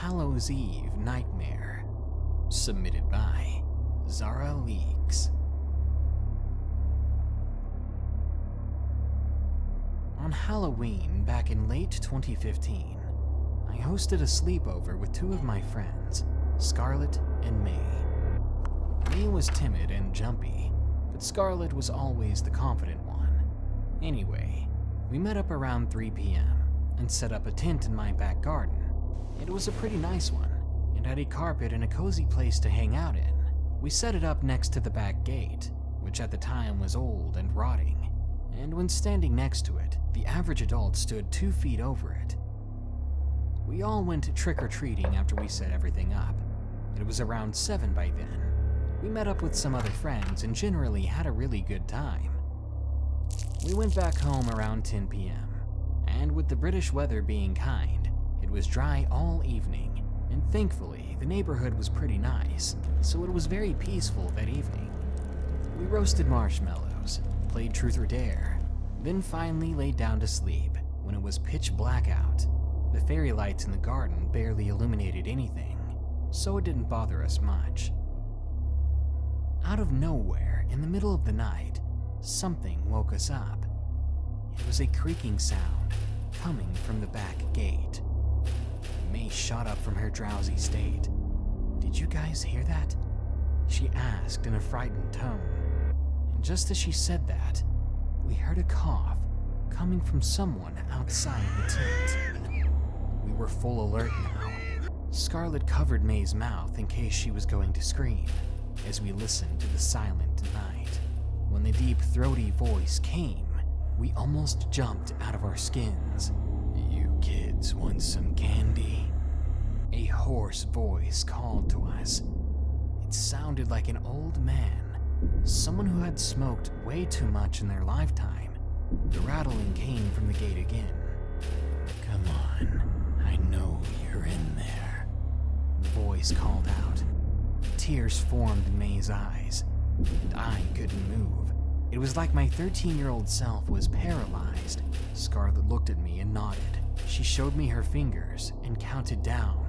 Hallows Eve Nightmare, submitted by Zara Leaks. On Halloween back in late 2015, I hosted a sleepover with two of my friends, Scarlett and May. May was timid and jumpy, but Scarlett was always the confident one. Anyway, we met up around 3 p.m. and set up a tent in my back garden. It was a pretty nice one, and had a carpet and a cozy place to hang out in. We set it up next to the back gate, which at the time was old and rotting, and when standing next to it, the average adult stood 2 feet over it. We all went trick-or-treating after we set everything up. It was around 7 by then. We met up with some other friends and generally had a really good time. We went back home around 10 p.m., and with the British weather being kind, it was dry all evening, and thankfully the neighborhood was pretty nice, so it was very peaceful that evening. We roasted marshmallows, played truth or dare, then finally laid down to sleep when it was pitch black out. The fairy lights in the garden barely illuminated anything, so it didn't bother us much. Out of nowhere, in the middle of the night, something woke us up. It was a creaking sound coming from the back gate. May shot up from her drowsy state. "Did you guys hear that?" she asked in a frightened tone. And just as she said that, we heard a cough coming from someone outside the tent. We were full alert now. Scarlett covered May's mouth in case she was going to scream as we listened to the silent night. When the deep, throaty voice came, we almost jumped out of our skins. "You kids want some candy?" A hoarse voice called to us. It sounded like an old man, someone who had smoked way too much in their lifetime. The rattling came from the gate again. "Come on, I know you're in there," the voice called out. Tears formed in May's eyes, and I couldn't move. It was like my 13-year-old self was paralyzed. Scarlett looked at me and nodded. She showed me her fingers and counted down.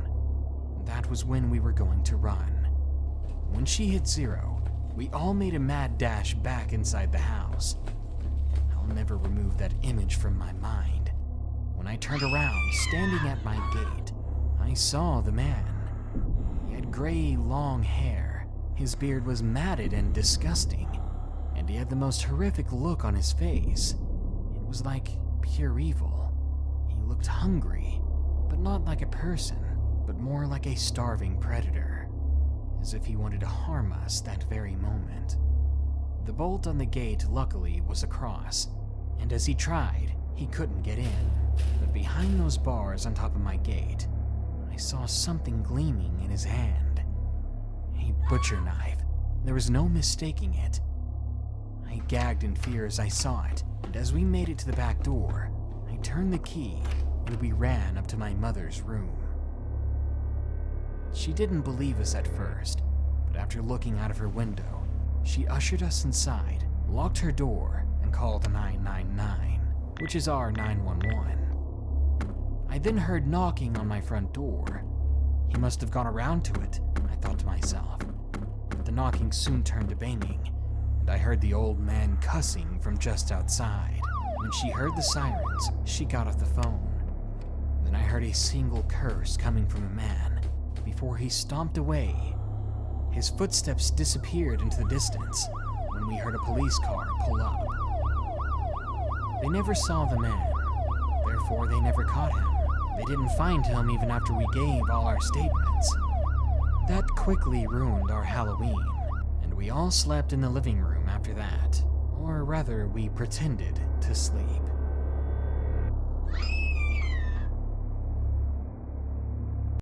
That was when we were going to run. When she hit 0, we all made a mad dash back inside the house. I'll never remove that image from my mind. When I turned around, standing at my gate, I saw the man. He had gray, long hair. His beard was matted and disgusting, and he had the most horrific look on his face. It was like pure evil. He looked hungry, but not like a person, but more like a starving predator, as if he wanted to harm us that very moment. The bolt on the gate, luckily, was across, and as he tried, he couldn't get in. But behind those bars on top of my gate, I saw something gleaming in his hand. A butcher knife. There was no mistaking it. I gagged in fear as I saw it, and as we made it to the back door, I turned the key and we ran up to my mother's room. She didn't believe us at first, but after looking out of her window, she ushered us inside, locked her door, and called 999, which is our 911. I then heard knocking on my front door. He must have gone around to it, I thought to myself. But the knocking soon turned to banging, and I heard the old man cussing from just outside. When she heard the sirens, she got off the phone. Then I heard a single curse coming from a man before he stomped away. His footsteps disappeared into the distance when we heard a police car pull up. They never saw the man, therefore they never caught him. They didn't find him even after we gave all our statements. That quickly ruined our Halloween, and we all slept in the living room after that. Or rather, we pretended to sleep.